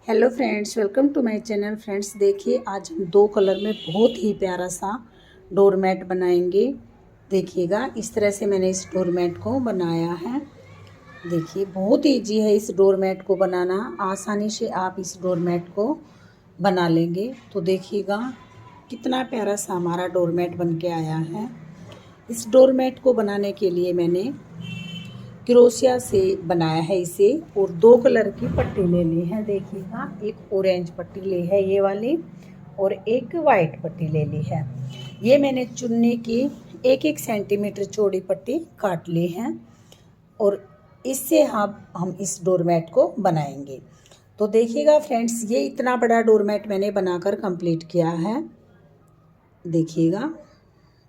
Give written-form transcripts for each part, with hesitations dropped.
Hello friends, welcome to my channel. Friends देखिए, आज हम दो कलर में बहुत ही प्यारा सा डोरमैट बनाएंगे। देखिएगा, इस तरह से मैंने इस डोरमैट को बनाया है। देखिए, बहुत इजी है इस डोरमैट को बनाना। आसानी से आप इस डोरमैट को बना लेंगे। तो देखिएगा कितना प्यारा सा हमारा डोरमैट बन के आया है। इस डोरमैट को बनाने के लिए मैंने क्रोशिया से बनाया है इसे, और दो कलर की पट्टी ले ली है। देखिएगा, एक ऑरेंज पट्टी ली है ये वाली, और एक वाइट पट्टी ले ली है। ये मैंने चुन्नी की 1-1 सेंटीमीटर चौड़ी पट्टी काट ली है, और इससे हम इस डोरमैट को बनाएंगे। तो देखिएगा फ्रेंड्स, ये इतना बड़ा डोरमैट मैंने बनाकर कंप्लीट किया है। देखिएगा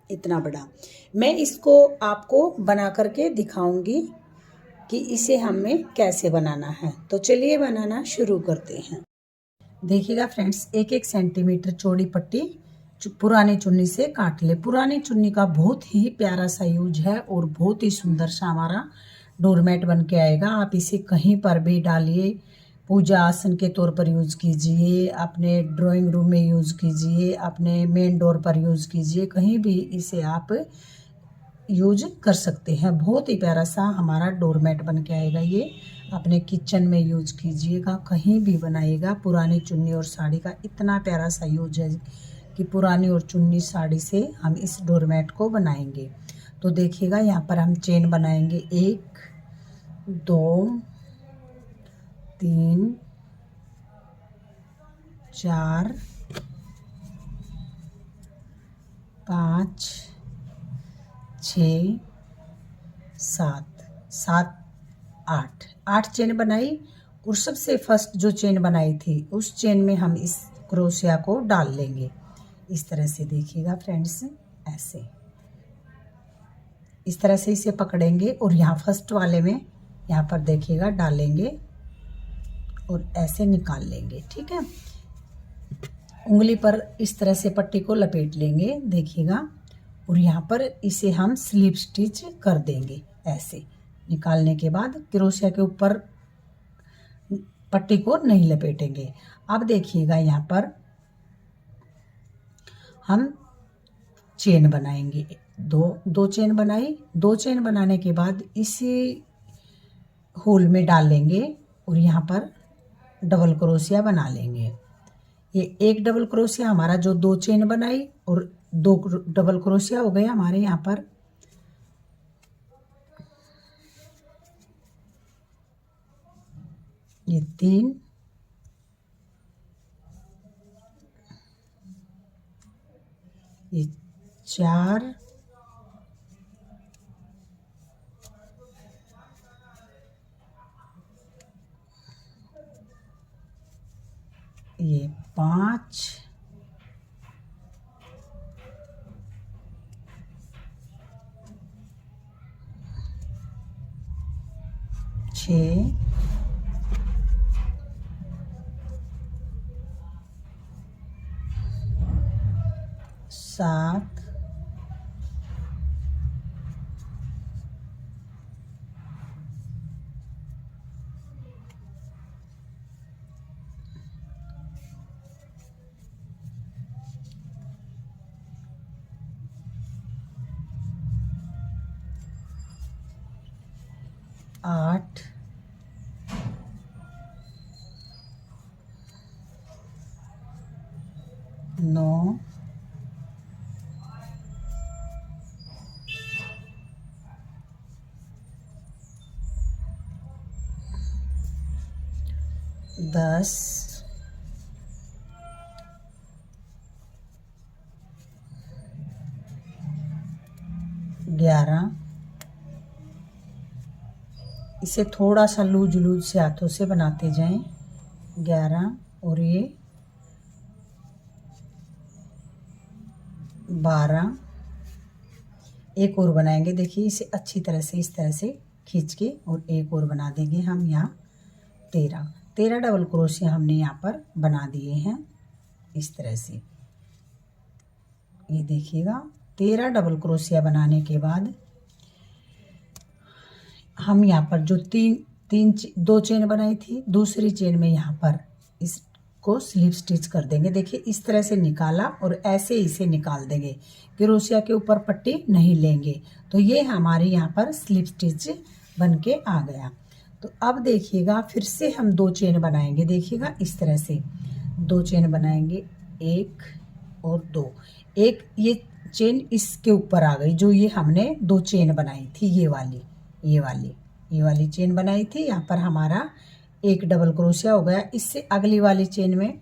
इतना बड़ा। मैं इसको आपको बना करके दिखाऊंगी कि इसे हमें कैसे बनाना है। तो चलिए बनाना शुरू करते हैं। देखिएगा फ्रेंड्स, 1-1 सेंटीमीटर चौड़ी पट्टी पुरानी चुन्नी से काट ले। पुरानी चुन्नी का बहुत ही प्यारा सा यूज है और बहुत ही सुंदर सा हमारा डोरमैट बन के आएगा। आप इसे कहीं पर भी डालिए, पूजा आसन के तौर पर यूज़ कीजिए, अपने ड्राइंग रूम में यूज़ कीजिए, अपने मेन डोर पर यूज़ कीजिए, कहीं भी इसे आप यूज कर सकते हैं। बहुत ही प्यारा सा हमारा डोरमैट बन के आएगा। ये अपने किचन में यूज कीजिएगा, कहीं भी बनाइएगा। पुरानी चुन्नी और साड़ी का इतना प्यारा सा यूज है कि पुरानी और चुन्नी साड़ी से हम इस डोरमैट को बनाएंगे। तो देखिएगा, यहाँ पर हम चेन बनाएंगे 1 2 3 4 5 6 7 8 चेन बनाई, और सबसे फर्स्ट जो चेन बनाई थी उस चेन में हम इस क्रोशिया को डाल लेंगे। इस तरह से देखिएगा फ्रेंड्स, ऐसे इस तरह से इसे पकड़ेंगे, और यहाँ फर्स्ट वाले में यहाँ पर देखिएगा डालेंगे और ऐसे निकाल लेंगे। ठीक है, उंगली पर इस तरह से पट्टी को लपेट लेंगे। देखिएगा, और यहाँ पर इसे हम स्लिप स्टिच कर देंगे। ऐसे निकालने के बाद क्रोशिया के ऊपर पट्टी को नहीं लपेटेंगे। अब देखिएगा, यहाँ पर हम चेन बनाएंगे। दो चेन बनाई। 2 चेन बनाने के बाद इसी होल में डाल लेंगे, और यहाँ पर डबल क्रोशिया बना लेंगे। ये एक डबल क्रोशिया हमारा जो 2 चेन बनाई, और 2 डबल क्रोशिया हो गए हमारे यहाँ पर। ये 3, ये 4, ये 5, 6, 7, 8, 9, 10, 11। इसे थोड़ा सा लूज लूज से हाथों से बनाते जाएं। 11, और ये 12। एक और बनाएंगे। देखिए, इसे अच्छी तरह से इस तरह से खींच के और एक और बना देंगे हम। यहाँ 13 डबल क्रोशिया हमने यहाँ पर बना दिए हैं इस तरह से। ये देखिएगा, 13 डबल क्रोशिया बनाने के बाद हम यहाँ पर जो 2 चेन बनाई थी, दूसरी चेन में यहाँ पर इसको स्लिप स्टिच कर देंगे। देखिए इस तरह से निकाला और ऐसे इसे निकाल देंगे, क्रोशिया के ऊपर पट्टी नहीं लेंगे। तो ये हमारे यहाँ पर स्लिप स्टिच बन के आ गया। तो अब देखिएगा फिर से हम 2 चेन बनाएंगे। देखिएगा इस तरह से 2 चेन बनाएंगे, 1 और 2। एक ये चेन इसके ऊपर आ गई, जो ये हमने 2 चेन बनाई थी, ये वाली चेन बनाई थी। यहाँ पर हमारा एक डबल क्रोशिया हो गया। इससे अगली वाली चेन में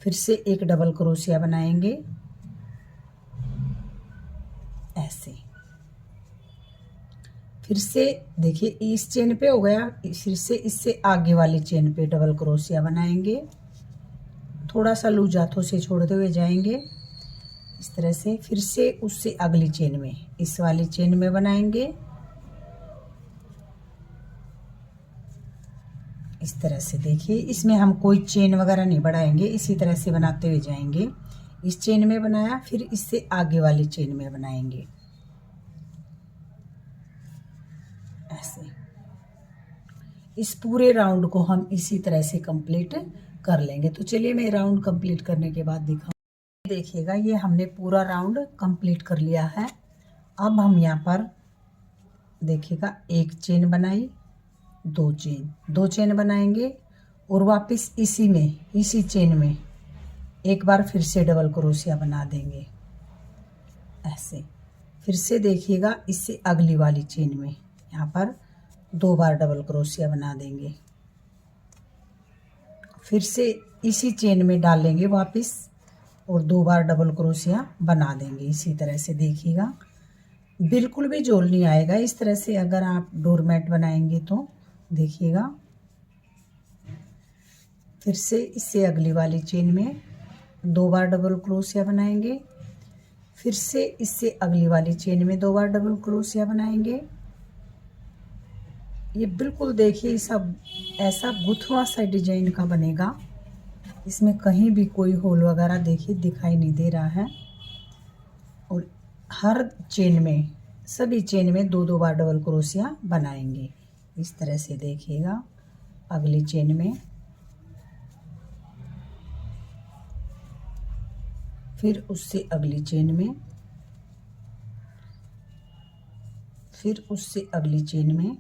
फिर से एक डबल क्रोशिया बनाएंगे ऐसे। फिर से देखिए इस चेन पे हो गया, फिर से इससे आगे वाली चेन पे डबल क्रोशिया बनाएंगे। थोड़ा सा लूज हाथों से छोड़ते हुए जाएंगे इस तरह से। फिर से उससे अगली चेन में, इस वाली चेन में बनाएंगे इस तरह से। देखिए इसमें हम कोई चेन वगैरह नहीं बढ़ाएंगे, इसी तरह से बनाते हुए जाएंगे। इस चेन में बनाया, फिर इससे आगे वाली चेन में बनाएंगे ऐसे। इस पूरे राउंड को हम इसी तरह से कंप्लीट कर लेंगे। तो चलिए मैं राउंड कंप्लीट करने के बाद दिखाऊं। देखिएगा ये हमने पूरा राउंड कंप्लीट कर लिया है। अब हम यहाँ पर देखिएगा एक चेन बनाई, 2 चेन बनाएंगे और वापस इसी चेन में एक बार फिर से डबल क्रोशिया बना देंगे ऐसे। फिर से देखिएगा इससे अगली वाली चेन में यहाँ पर 2 बार डबल क्रोशिया बना देंगे। फिर से इसी चेन में डालेंगे वापस और 2 बार डबल क्रोशिया बना देंगे इसी तरह से। देखिएगा बिल्कुल भी झोल नहीं आएगा इस तरह से अगर आप डोरमेट बनाएंगे तो। देखिएगा फिर से इससे अगली वाली चेन में 2 बार डबल क्रोशिया बनाएंगे। फिर से इससे अगली वाली चेन में 2 बार डबल क्रोशिया बनाएंगे। ये बिल्कुल देखिए सब ऐसा गुथवा सा डिजाइन का बनेगा, इसमें कहीं भी कोई होल वगैरह देखिए दिखाई नहीं दे रहा है। और हर चेन में, सभी चेन में 2-2 बार डबल क्रोशिया बनाएंगे इस तरह से। देखिएगा अगली चेन में, फिर उससे अगली चेन में, फिर उससे अगली चेन में,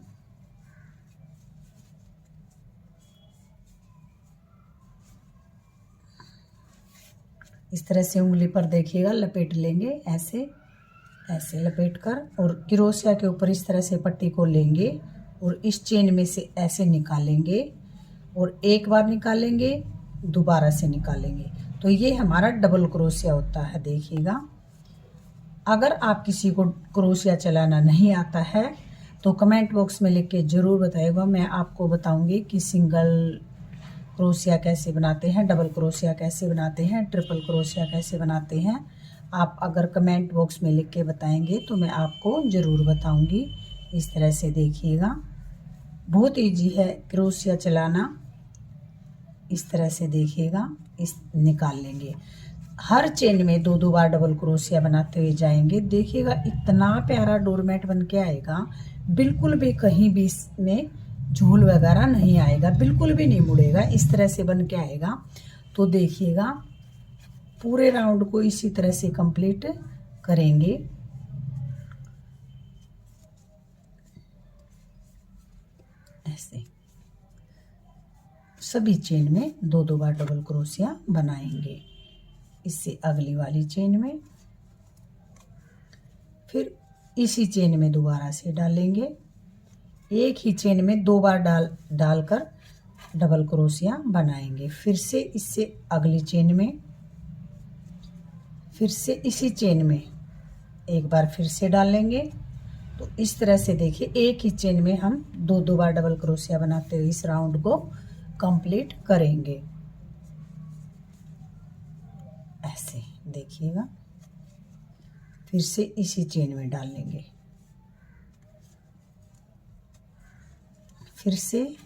इस तरह से उंगली पर देखिएगा लपेट लेंगे ऐसे लपेट कर, और क्रोशिया के ऊपर इस तरह से पट्टी को लेंगे और इस चेन में से ऐसे निकालेंगे और एक बार निकालेंगे, दोबारा से निकालेंगे। तो ये हमारा डबल क्रोशिया होता है। देखिएगा अगर आप किसी को क्रोशिया चलाना नहीं आता है तो कमेंट बॉक्स में लिख के ज़रूर बताइएगा। मैं आपको बताऊंगी कि सिंगल क्रोशिया कैसे बनाते हैं, डबल क्रोशिया कैसे बनाते हैं, ट्रिपल क्रोशिया कैसे बनाते हैं। आप अगर कमेंट बॉक्स में लिख के बताएंगे तो मैं आपको ज़रूर बताऊंगी। इस तरह से देखिएगा बहुत इजी है क्रोशिया चलाना। इस तरह से देखिएगा इस निकाल लेंगे। हर चेन में 2-2 बार डबल क्रोशिया बनाते हुए जाएंगे। देखिएगा इतना प्यारा डोरमेट बन के आएगा, बिल्कुल भी कहीं भी इसमें झूल वगैरह नहीं आएगा, बिल्कुल भी नहीं मुड़ेगा, इस तरह से बन के आएगा। तो देखिएगा पूरे राउंड को इसी तरह से कंप्लीट करेंगे ऐसे। सभी चेन में 2-2 बार डबल क्रोशिया बनाएंगे। इससे अगली वाली चेन में, फिर इसी चेन में दोबारा से डालेंगे। एक ही चेन में 2 बार डालकर डबल क्रोशिया बनाएंगे। फिर से इससे अगली चेन में, फिर से इसी चेन में एक बार फिर से डालेंगे। तो इस तरह से देखिए एक ही चेन में हम 2-2 बार डबल क्रोशिया बनाते हुए इस राउंड को कंप्लीट करेंगे ऐसे। देखिएगा फिर से इसी चेन में डालेंगे, फिर से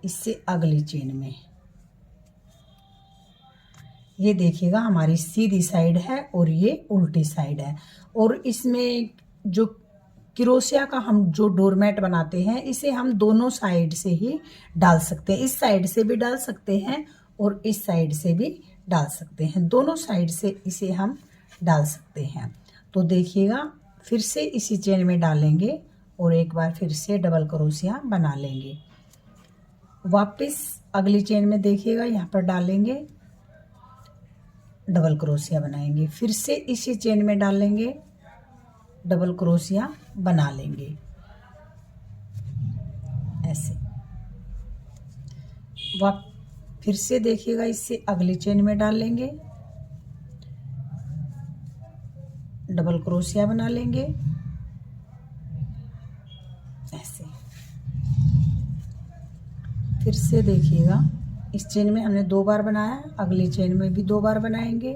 इससे अगली चेन में। ये देखिएगा हमारी सीधी साइड है और ये उल्टी साइड है। और इसमें जो क्रोशिया का हम जो डोरमेट बनाते हैं इसे हम दोनों साइड से ही डाल सकते हैं। इस साइड से भी डाल सकते हैं और इस साइड से भी डाल सकते हैं, दोनों साइड से इसे हम डाल सकते हैं। तो देखिएगा फिर से इसी चेन में डालेंगे और एक बार फिर से डबल क्रोशिया बना लेंगे। वापस अगली चेन में देखिएगा यहाँ पर डालेंगे, डबल क्रोशिया बनाएंगे, फिर से इसी चेन में डालेंगे, डबल क्रोशिया बना लेंगे ऐसे। फिर से देखिएगा इससे अगली चेन में डालेंगे, डबल क्रोशिया बना लेंगे ऐसे। फिर से देखिएगा इस चेन में हमने 2 बार बनाया, अगली चेन में भी 2 बार बनाएंगे।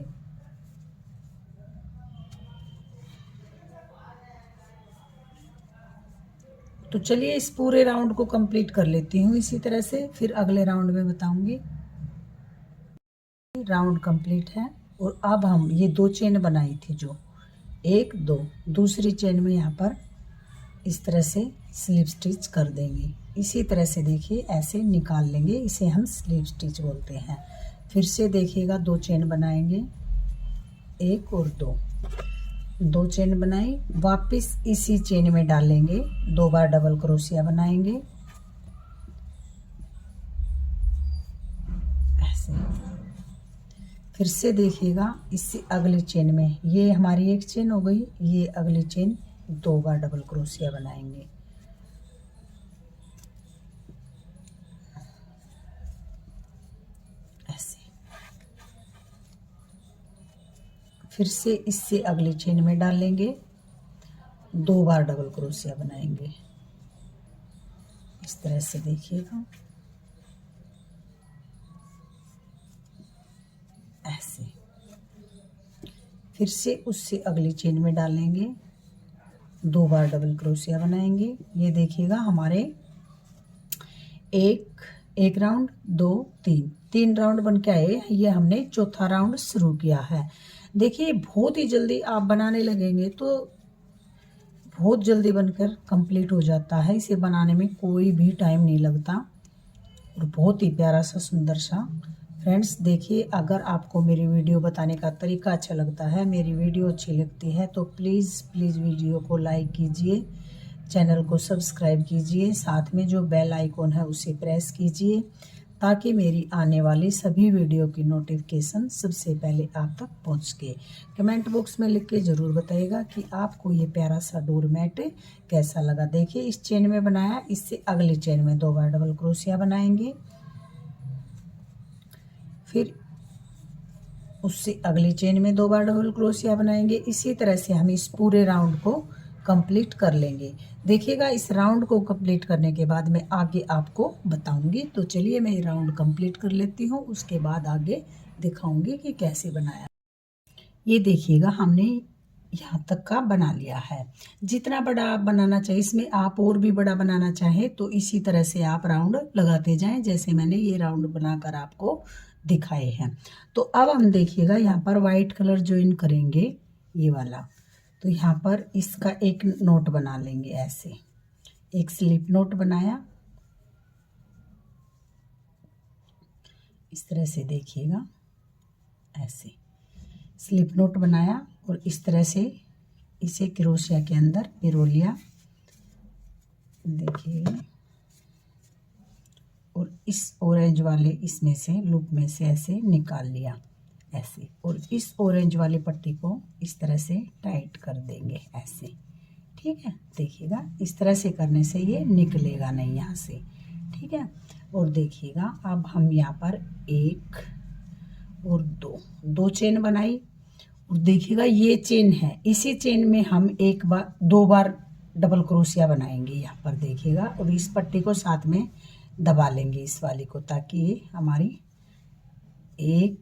तो चलिए इस पूरे राउंड को कंप्लीट कर लेती हूँ इसी तरह से, फिर अगले राउंड में बताऊंगी। राउंड कंप्लीट है और अब हम ये 2 चेन बनाई थी जो 1 2, दूसरी चेन में यहाँ पर इस तरह से स्लिप स्टिच कर देंगे। इसी तरह से देखिए ऐसे निकाल लेंगे, इसे हम स्लिप स्टिच बोलते हैं। फिर से देखिएगा 2 चेन बनाएंगे, 1 और 2 चेन बनाई, वापस इसी चेन में डालेंगे, 2 बार डबल क्रोशिया बनाएंगे ऐसे। फिर से देखिएगा इससे अगली चेन में, ये हमारी एक चेन हो गई, ये अगली चेन 2 बार डबल क्रोशिया बनाएंगे ऐसे। फिर से इससे अगली चेन में डालेंगे, 2 बार डबल क्रोशिया बनाएंगे इस तरह से देखिएगा ऐसे। फिर से उससे अगली चेन में डालेंगे, 2 बार डबल क्रोशिया बनाएंगे। ये देखिएगा हमारे एक राउंड 2 3 राउंड बन के आए, ये हमने चौथा राउंड शुरू किया है। देखिए बहुत ही जल्दी आप बनाने लगेंगे तो बहुत जल्दी बनकर कंप्लीट हो जाता है, इसे बनाने में कोई भी टाइम नहीं लगता और बहुत ही प्यारा सा सुंदर सा। फ्रेंड्स देखिए अगर आपको मेरी वीडियो बताने का तरीका अच्छा लगता है, मेरी वीडियो अच्छी लगती है तो प्लीज़ वीडियो को लाइक कीजिए, चैनल को सब्सक्राइब कीजिए, साथ में जो बेल आइकॉन है उसे प्रेस कीजिए ताकि मेरी आने वाली सभी वीडियो की नोटिफिकेशन सबसे पहले आप तक पहुंच सके। कमेंट बॉक्स में लिख के ज़रूर बताइएगा कि आपको ये प्यारा सा डोरमैट कैसा लगा। देखिए इस चेन में बनाया, इससे अगली चेन में 2 बार डबल क्रोशिया बनाएंगे, फिर उससे अगली चेन में 2 बार डबल क्रोशिया बनाएंगे। इसी तरह से हम इस पूरे राउंड को कंप्लीट कर लेंगे। देखिएगा इस राउंड को कंप्लीट करने के बाद मैं आगे आपको बताऊंगी। तो चलिए मैं ये राउंड कंप्लीट कर लेती हूँ, उसके बाद आगे दिखाऊंगी कि कैसे बनाया। ये देखिएगा हमने यहाँ तक का बना लिया है। जितना बड़ा आप बनाना चाहिए, इसमें आप और भी बड़ा बनाना चाहें तो इसी तरह से आप राउंड लगाते जाएं, जैसे मैंने ये राउंड बनाकर आपको दिखाए हैं। तो अब हम देखिएगा यहाँ पर वाइट कलर ज्वाइन करेंगे ये वाला, तो यहाँ पर इसका एक नोट बना लेंगे ऐसे, एक स्लिप नोट बनाया इस तरह से देखिएगा ऐसे स्लिप नोट बनाया और इस तरह से इसे क्रोशिया के अंदर पिरो लिया, देखिए, और इस ऑरेंज वाले इसमें से लूप में से ऐसे निकाल लिया ऐसे, और इस ऑरेंज वाली पट्टी को इस तरह से टाइट कर देंगे ऐसे, ठीक है। देखिएगा इस तरह से करने से ये निकलेगा नहीं यहाँ से, ठीक है। और देखिएगा अब हम यहाँ पर 1 और 2 चेन बनाई और देखिएगा ये चेन है, इसी चेन में हम 2 बार डबल क्रोशिया बनाएंगे यहाँ पर देखिएगा, और इस पट्टी को साथ में दबा लेंगे इस वाली को, ताकि ये हमारी एक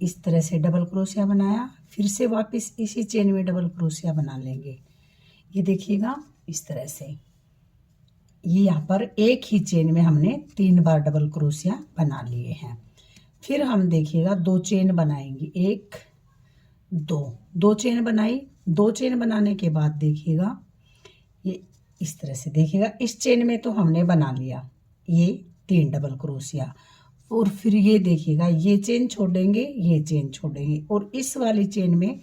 इस तरह से डबल क्रोशिया बनाया, फिर से वापस इसी चेन में डबल क्रोशिया बना लेंगे। ये देखिएगा इस तरह से, ये यहाँ पर एक ही चेन में हमने 3 बार डबल क्रोशिया बना लिए हैं। फिर हम देखिएगा 2 चेन बनाएंगे, 1 2 चेन बनाई। 2 चेन बनाने के बाद देखिएगा ये इस तरह से, देखिएगा इस चेन में तो हमने बना लिया ये 3 डबल क्रोशिया, और फिर ये देखिएगा, ये चेन छोड़ेंगे, ये चेन छोड़ेंगे और इस वाली चेन में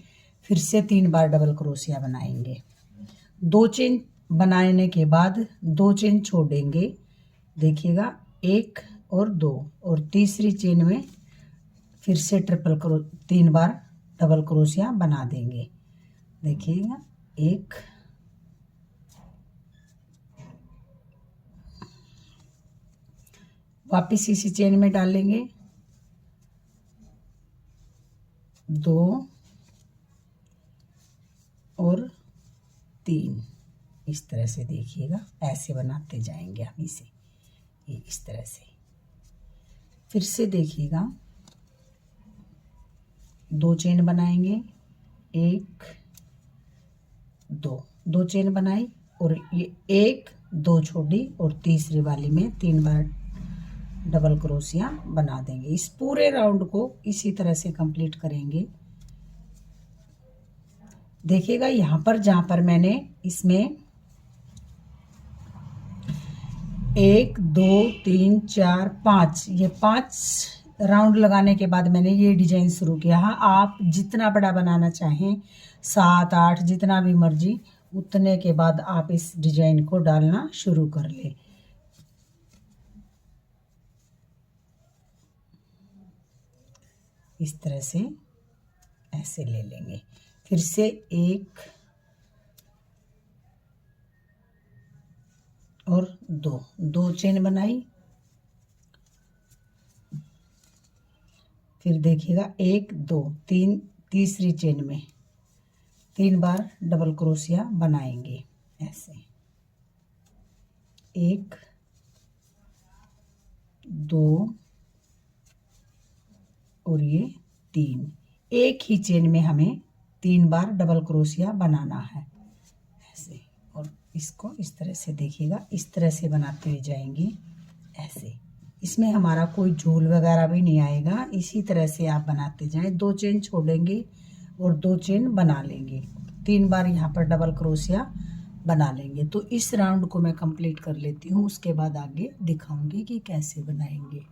फिर से 3 बार डबल क्रोशिया बनाएंगे। 2 चेन बनाने के बाद 2 चेन छोड़ेंगे, देखिएगा 1 और 2, और तीसरी चेन में फिर से 3 बार डबल क्रोशिया बना देंगे। देखिएगा 1, वापिस इसी चेन में डालेंगे, 2 और 3। इस तरह से देखिएगा, ऐसे बनाते जाएंगे हम इसे, ये इस तरह से। फिर से देखिएगा 2 चेन बनाएंगे, 1 2 चेन बनाई और ये 1 2 छोड़ी और तीसरी वाली में 3 बार डबल क्रोशिया बना देंगे। इस पूरे राउंड को इसी तरह से कंप्लीट करेंगे। देखिएगा यहाँ पर जहाँ पर मैंने इसमें 1 2 3 4 5 ये 5 राउंड लगाने के बाद मैंने ये डिजाइन शुरू किया। हाँ, आप जितना बड़ा बनाना चाहें, 7 8 जितना भी मर्जी, उतने के बाद आप इस डिजाइन को डालना शुरू कर ले। इस तरह से ऐसे ले लेंगे। फिर से 1 और 2 चेन बनाई, फिर देखिएगा 1 2 3 तीसरी चेन में 3 बार डबल क्रोशिया बनाएंगे ऐसे। 1 2 और ये 3, एक ही चेन में हमें 3 बार डबल क्रोशिया बनाना है ऐसे। और इसको इस तरह से देखिएगा, इस तरह से बनाते हुए जाएंगे ऐसे। इसमें हमारा कोई झूल वगैरह भी नहीं आएगा। इसी तरह से आप बनाते जाएं। 2 चेन छोड़ेंगे और 2 चेन बना लेंगे, 3 बार यहाँ पर डबल क्रोशिया बना लेंगे। तो इस राउंड को मैं कंप्लीट कर लेती हूँ, उसके बाद आगे दिखाऊंगी कि कैसे बनाएंगे।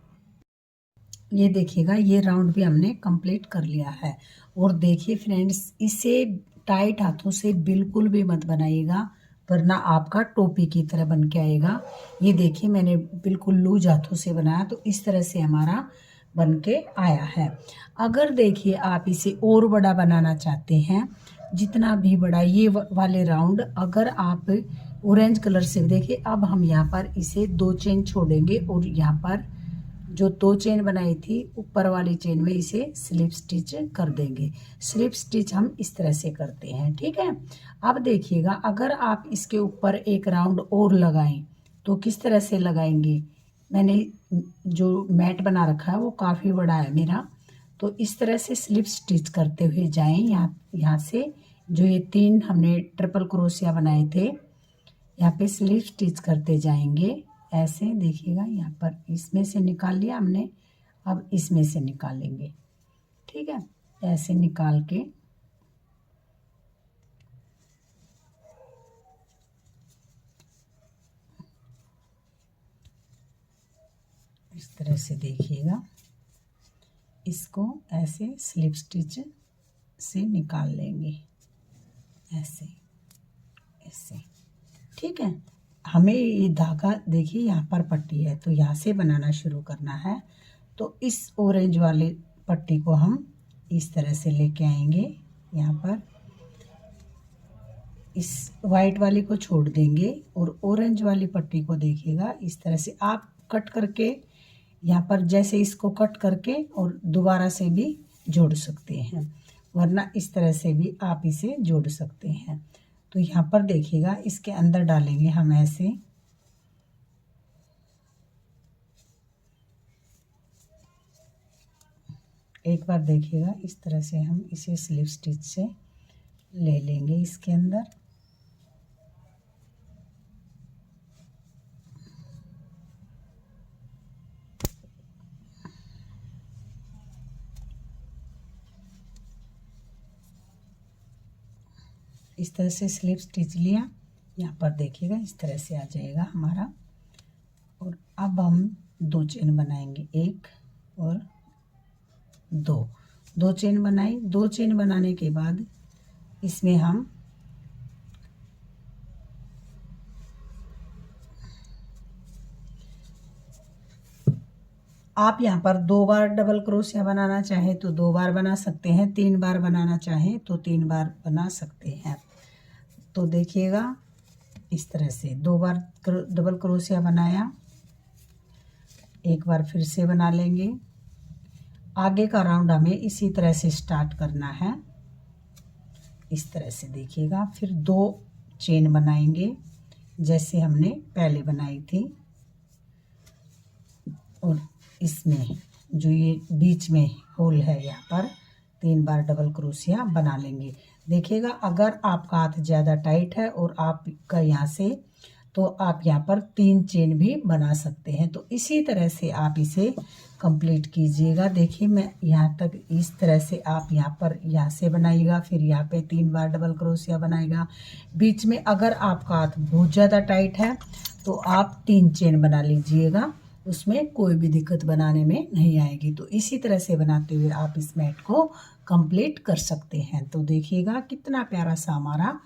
ये देखिएगा, ये राउंड भी हमने कंप्लीट कर लिया है। और देखिए फ्रेंड्स, इसे टाइट हाथों से बिल्कुल भी मत बनाइएगा, वरना आपका टोपी की तरह बन के आएगा। ये देखिए, मैंने बिल्कुल लूज हाथों से बनाया, तो इस तरह से हमारा बन के आया है। अगर देखिए आप इसे और बड़ा बनाना चाहते हैं, जितना भी बड़ा ये वाले राउंड, अगर आप ऑरेंज कलर से देखिए, अब हम यहाँ पर इसे 2 चेन छोड़ेंगे और यहाँ पर जो 2 चेन बनाई थी ऊपर वाली चेन में इसे स्लिप स्टिच कर देंगे। स्लिप स्टिच हम इस तरह से करते हैं, ठीक है। अब देखिएगा, अगर आप इसके ऊपर एक राउंड और लगाएं तो किस तरह से लगाएंगे। मैंने जो मैट बना रखा है वो काफ़ी बड़ा है मेरा, तो इस तरह से स्लिप स्टिच करते हुए जाएं। यहाँ से जो ये 3 हमने ट्रिपल क्रोशिया बनाए थे, यहाँ पे स्लिप स्टिच करते जाएंगे ऐसे। देखिएगा यहाँ पर इसमें से निकाल लिया हमने, अब इसमें से निकालेंगे, ठीक है। ऐसे निकाल के इस तरह से देखिएगा, इसको ऐसे स्लिप स्टिच से निकाल लेंगे ऐसे ऐसे, ठीक है। हमें ये धागा देखिए यहाँ पर पट्टी है, तो यहाँ से बनाना शुरू करना है। तो इस ऑरेंज वाले पट्टी को हम इस तरह से लेके आएंगे, यहाँ पर इस वाइट वाली को छोड़ देंगे और ऑरेंज वाली पट्टी को देखिएगा इस तरह से आप कट करके, यहाँ पर जैसे इसको कट करके और दोबारा से भी जोड़ सकते हैं, वरना इस तरह से भी आप इसे जोड़ सकते हैं। तो यहाँ पर देखिएगा, इसके अंदर डालेंगे हम ऐसे, एक बार देखिएगा इस तरह से हम इसे स्लिप स्टिच से ले लेंगे इसके अंदर। इस तरह से स्लिप स्टिच लिया, यहाँ पर देखिएगा इस तरह से आ जाएगा हमारा। और अब हम 2 चेन बनाएंगे, 1 और दो चेन बनाई। 2 चेन बनाने के बाद इसमें हम आप यहाँ पर 2 बार डबल क्रोशिया बनाना चाहें तो 2 बार बना सकते हैं, 3 बार बनाना चाहें तो 3 बार बना सकते हैं। तो देखिएगा इस तरह से 2 बार डबल क्रोशिया बनाया, एक बार फिर से बना लेंगे। आगे का राउंड हमें इसी तरह से स्टार्ट करना है, इस तरह से देखिएगा। फिर 2 चेन बनाएंगे जैसे हमने पहले बनाई थी, और इसमें जो ये बीच में होल है यहाँ पर 3 बार डबल क्रोशिया बना लेंगे। देखिएगा अगर आपका हाथ ज़्यादा टाइट है और आपका यहाँ से, तो आप यहाँ पर 3 चेन भी बना सकते हैं। तो इसी तरह से आप इसे कंप्लीट कीजिएगा। देखिए मैं यहाँ तक इस तरह से आप यहाँ पर यहाँ से बनाइएगा, फिर यहाँ पे 3 बार डबल क्रोशिया बनाएगा। बीच में अगर आपका हाथ बहुत ज़्यादा टाइट है तो आप 3 चेन बना लीजिएगा, उसमें कोई भी दिक्कत बनाने में नहीं आएगी। तो इसी तरह से बनाते हुए आप इस मैट को कंप्लीट कर सकते हैं। तो देखिएगा कितना प्यारा सा हमारा,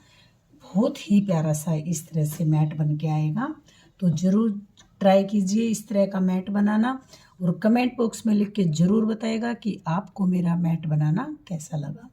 बहुत ही प्यारा सा इस तरह से मैट बन के आएगा। तो ज़रूर ट्राई कीजिए इस तरह का मैट बनाना, और कमेंट बॉक्स में लिख के ज़रूर बताइएगा कि आपको मेरा मैट बनाना कैसा लगा।